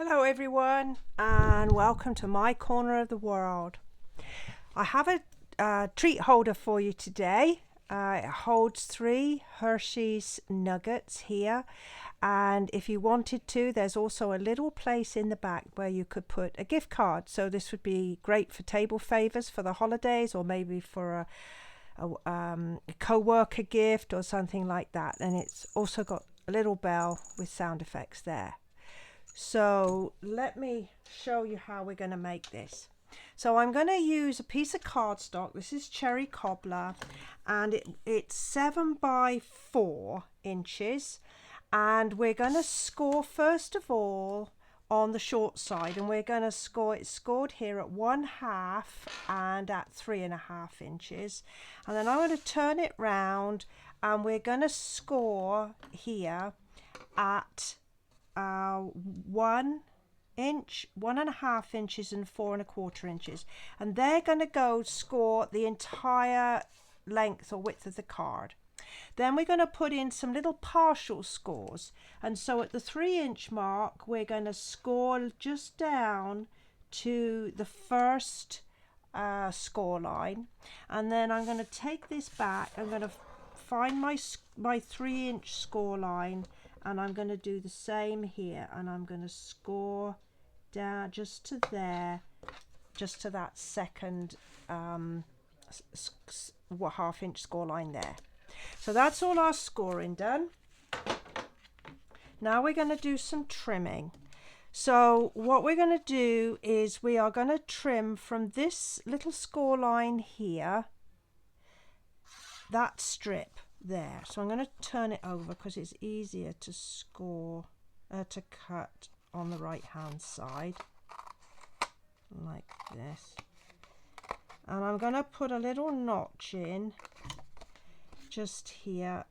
Hello everyone and welcome to my corner of the world. I have a treat holder for you today. It holds 3 Hershey's nuggets here, and if you wanted to, there's also a little place in the back where you could put a gift card. So this would be great for table favors for the holidays, or maybe for a co-worker gift or something like that. And it's also got a little bell with sound effects there. So let me show you how we're going to make this. So I'm going to use a piece of cardstock. This is cherry cobbler, and it's 7 by 4 inches, and we're going to score first of all on the short side, and we're going to score it scored here at 1/2 and at 3.5 inches, and then I'm going to turn it round and we're going to score here at 1 inch, 1.5 inches and 4.25 inches, and they're going to go score the entire length or width of the card. Then we're going to put in some little partial scores, and so at the 3-inch mark we're going to score just down to the first score line, and then I'm going to take this back. I'm going to find my 3-inch score line, and I'm going to do the same here, and I'm going to score down just to there, just to that second half-inch score line there. So that's all our scoring done. Now we're going to do some trimming. So what we're going to do is we are going to trim from this little score line here, that strip there. So I'm going to turn it over because it's easier to score, to cut on the right hand side like this, and I'm going to put a little notch in just here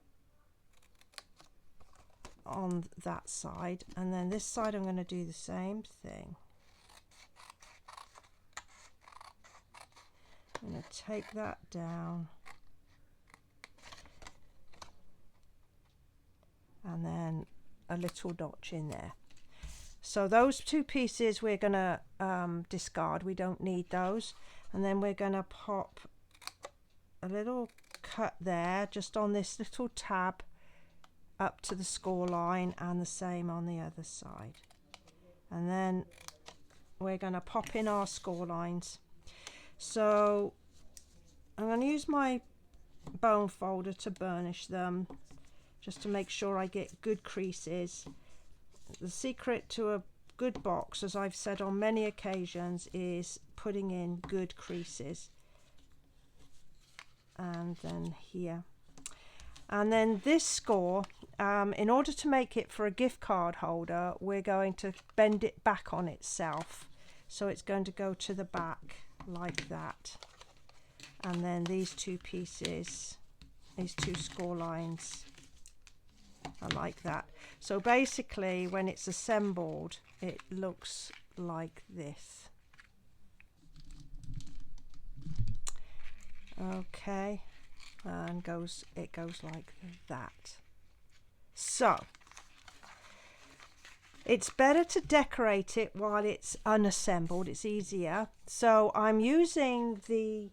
on that side, and then this side I'm going to do the same thing. I'm going to take that down, and then a little notch in there. So those 2 pieces we're going to discard. We don't need those. And then we're going to pop a little cut there just on this little tab up to the score line, and the same on the other side. And then we're going to pop in our score lines. So I'm going to use my bone folder to burnish them, just to make sure I get good creases. The secret to a good box, as I've said on many occasions, is putting in good creases. And then here. And then this score, in order to make it for a gift card holder, we're going to bend it back on itself. So it's going to go to the back like that. And then these 2 pieces, these 2 score lines, are like that. So basically when it's assembled it looks like this. Okay, and it goes like that. So it's better to decorate it while it's unassembled, it's easier. So I'm using the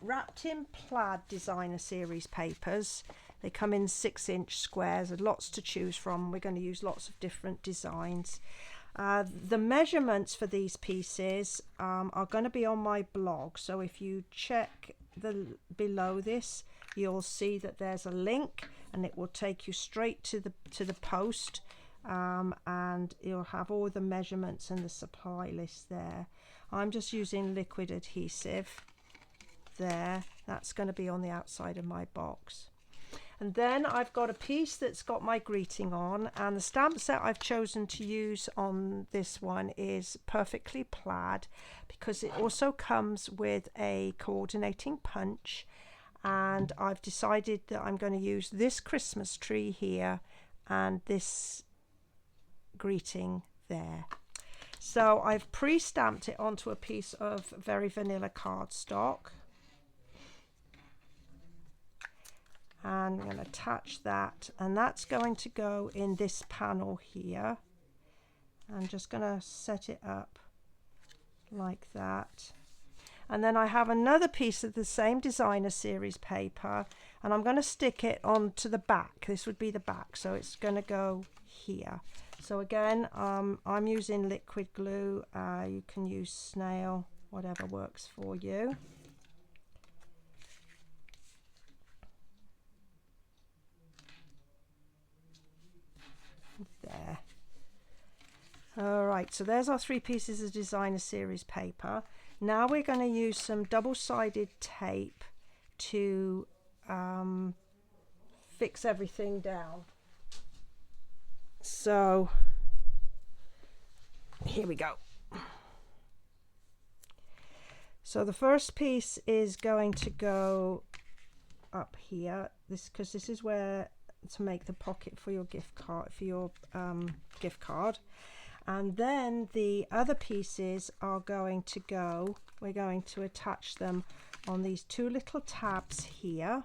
Wrapped in Plaid Designer Series papers. They come in 6-inch squares, and lots to choose from. We're going to use lots of different designs. The measurements for these pieces are going to be on my blog. So if you check below this, you'll see that there's a link, and it will take you straight to the post, and you'll have all the measurements and the supply list there. I'm just using liquid adhesive there. That's going to be on the outside of my box. And then I've got a piece that's got my greeting on, and the stamp set I've chosen to use on this one is Perfectly Plaid, because it also comes with a coordinating punch, and I've decided that I'm going to use this Christmas tree here and this greeting there. So I've pre-stamped it onto a piece of very vanilla cardstock. And I'm going to attach that, and that's going to go in this panel here. I'm just going to set it up like that. And then I have another piece of the same designer series paper, and I'm going to stick it onto the back. This would be the back, so it's going to go here. So again, I'm using liquid glue. You can use snail, whatever works for you. There. All right, so there's our 3 pieces of designer series paper. Now we're going to use some double-sided tape to fix everything down. So here we go. So the first piece is going to go up here, because this is where to make the pocket for your gift card, and then the other pieces are going to go, we're going to attach them on these 2 little tabs here.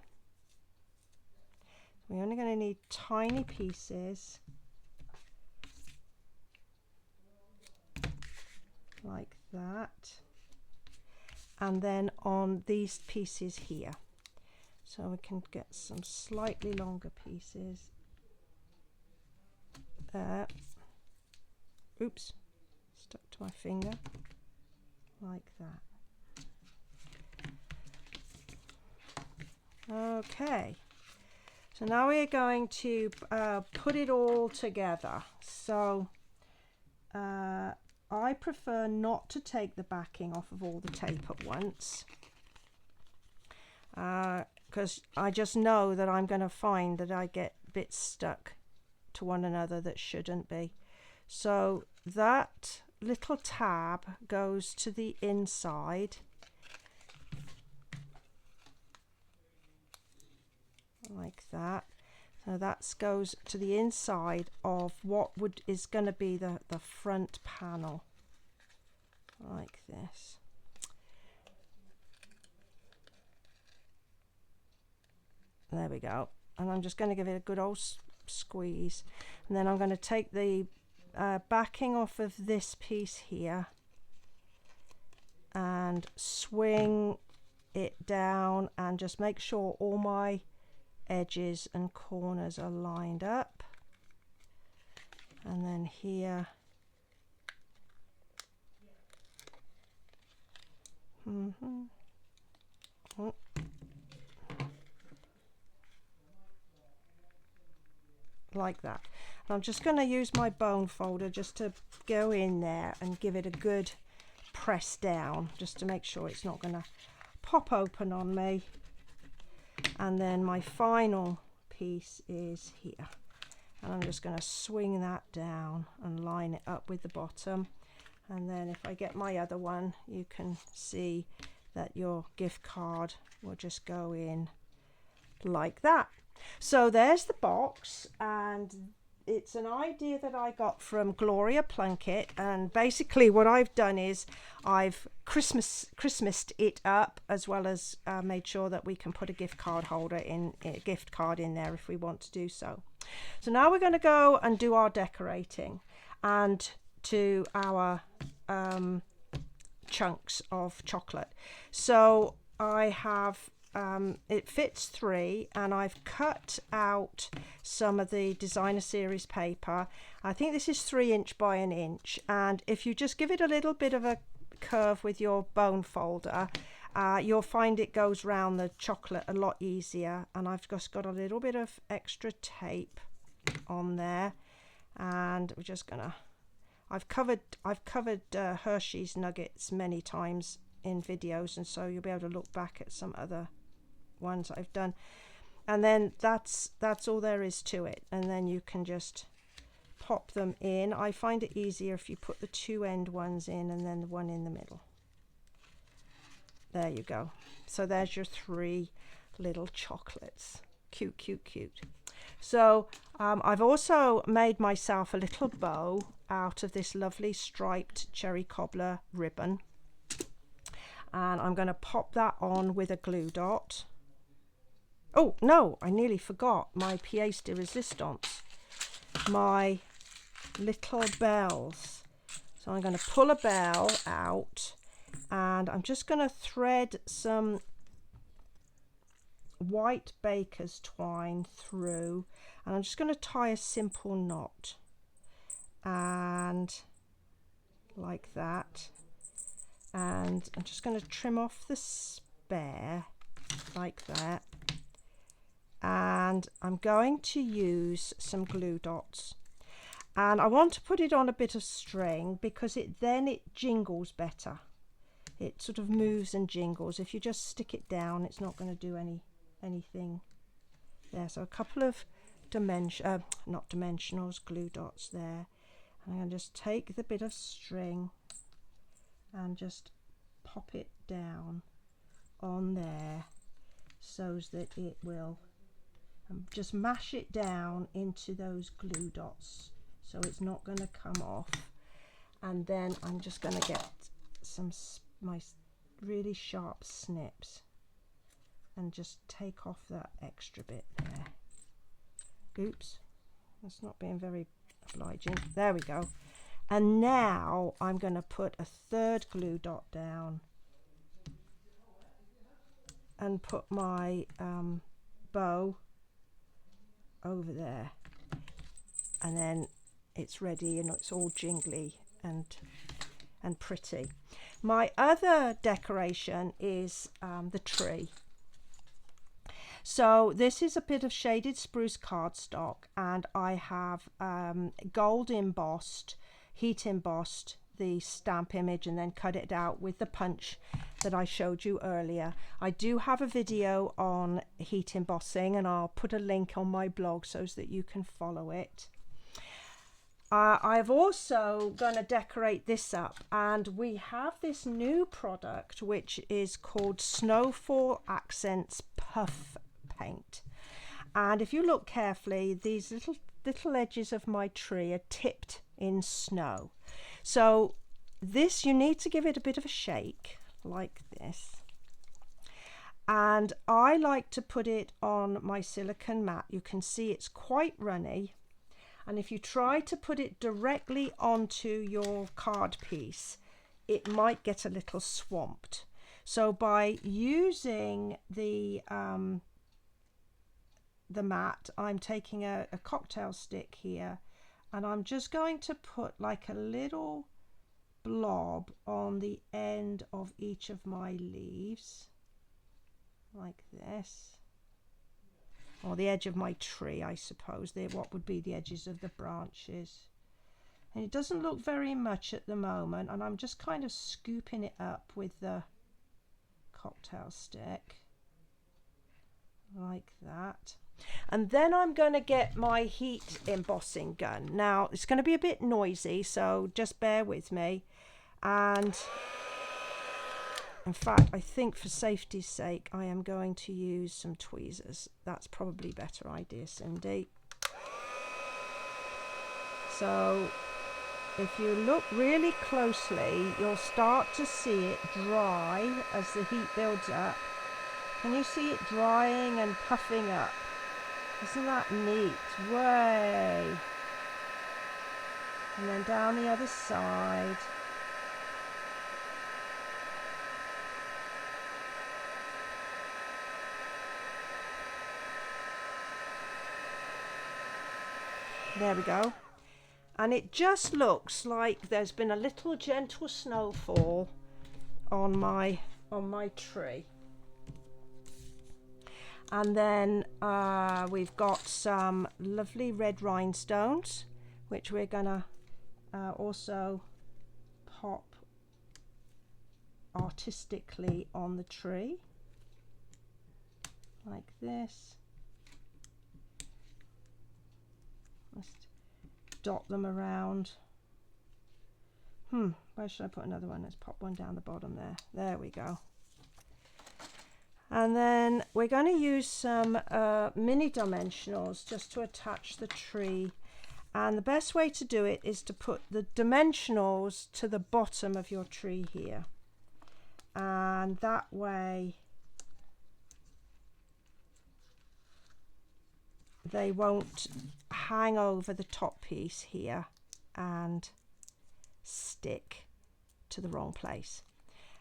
We're only going to need tiny pieces like that, and then on these pieces here. So we can get some slightly longer pieces there. Oops, stuck to my finger, like that. Okay, so now we're going to put it all together. So I prefer not to take the backing off of all the tape at once, because I just know that I'm going to find that I get bits stuck to one another that shouldn't be. So that little tab goes to the inside, like that. So that goes to the inside of what is going to be the front panel, like this. There we go. And I'm just going to give it a good old squeeze, and then I'm going to take the backing off of this piece here and swing it down, and just make sure all my edges and corners are lined up. And then here, like that. And I'm just going to use my bone folder just to go in there and give it a good press down, just to make sure it's not going to pop open on me. And then my final piece is here, and I'm just going to swing that down and line it up with the bottom. And then if I get my other one, you can see that your gift card will just go in like that. So there's the box, and it's an idea that I got from Gloria Plunkett, and basically what I've done is I've Christmased it up, as well as made sure that we can put a gift card holder in, a gift card in there if we want to do so. So now we're going to go and do our decorating and to our chunks of chocolate. So I have it fits 3, and I've cut out some of the designer series paper. I think this is 3 inch by 1 inch, and if you just give it a little bit of a curve with your bone folder, you'll find it goes round the chocolate a lot easier. And I've just got a little bit of extra tape on there, and we're just gonna, I've covered Hershey's nuggets many times in videos, and so you'll be able to look back at some other ones I've done, and then that's all there is to it. And then you can just pop them in. I find it easier if you put the 2 end ones in and then the one in the middle. There you go. So there's your 3 little chocolates. Cute, cute, cute. So I've also made myself a little bow out of this lovely striped cherry cobbler ribbon, and I'm going to pop that on with a glue dot. Oh no, I nearly forgot my pièce de résistance, my little bells. So I'm going to pull a bell out, and I'm just going to thread some white baker's twine through, and I'm just going to tie a simple knot, and like that, and I'm just going to trim off the spare like that, and I'm going to use some glue dots, and I want to put it on a bit of string because it jingles better. It sort of moves and jingles. If you just stick it down, it's not going to do anything there. So a couple of not dimensionals, glue dots there. I'm going to just take the bit of string and just pop it down on there so that it will, and just mash it down into those glue dots so it's not going to come off. And then I'm just going to get my really sharp snips and just take off that extra bit there. Oops, that's not being very obliging. There we go. And now I'm going to put a third glue dot down and put my bow over there, and then it's ready and it's all jingly and pretty. My other decoration is the tree. So this is a bit of shaded spruce cardstock, and I have gold embossed, heat embossed the stamp image and then cut it out with the punch that I showed you earlier. I do have a video on heat embossing, and I'll put a link on my blog so that you can follow it. I've also going to decorate this up, and we have this new product which is called Snowfall Accents Puff Paint. And if you look carefully, these little edges of my tree are tipped in snow. So this, you need to give it a bit of a shake like this. And I like to put it on my silicone mat. You can see it's quite runny. And if you try to put it directly onto your card piece, it might get a little swamped. So by using the mat, I'm taking a cocktail stick here, and I'm just going to put like a little blob on the end of each of my leaves, like this. Or the edge of my tree, I suppose. They're what would be the edges of the branches. And it doesn't look very much at the moment, and I'm just kind of scooping it up with the cocktail stick, like that. And then I'm going to get my heat embossing gun. Now, it's going to be a bit noisy, so just bear with me. And in fact, I think for safety's sake, I am going to use some tweezers. That's probably a better idea, Cindy. So if you look really closely, you'll start to see it dry as the heat builds up. Can you see it drying and puffing up? Isn't that neat? Way. And then down the other side. There we go. And it just looks like there's been a little gentle snowfall on my tree. And then we've got some lovely red rhinestones, which we're gonna also pop artistically on the tree, like this. Just dot them around. Where should I put another one? Let's pop one down the bottom there. There we go. And then we're going to use some mini dimensionals just to attach the tree. And the best way to do it is to put the dimensionals to the bottom of your tree here. And that way they won't hang over the top piece here. and stick to the wrong place.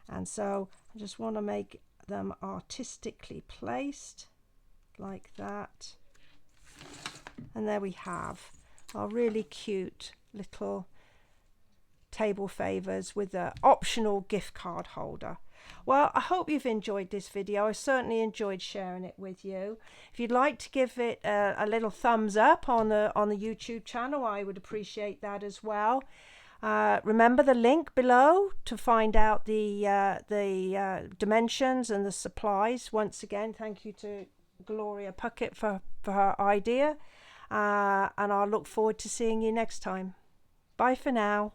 And so I just want to make them artistically placed like that. And there we have our really cute little table favours with an optional gift card holder. Well, I hope you've enjoyed this video. I certainly enjoyed sharing it with you. If you'd like to give it a little thumbs up on the YouTube channel, I would appreciate that as well. Remember the link below to find out the dimensions and the supplies. Once again, thank you to Gloria Puckett for her idea. And I'll look forward to seeing you next time. Bye for now.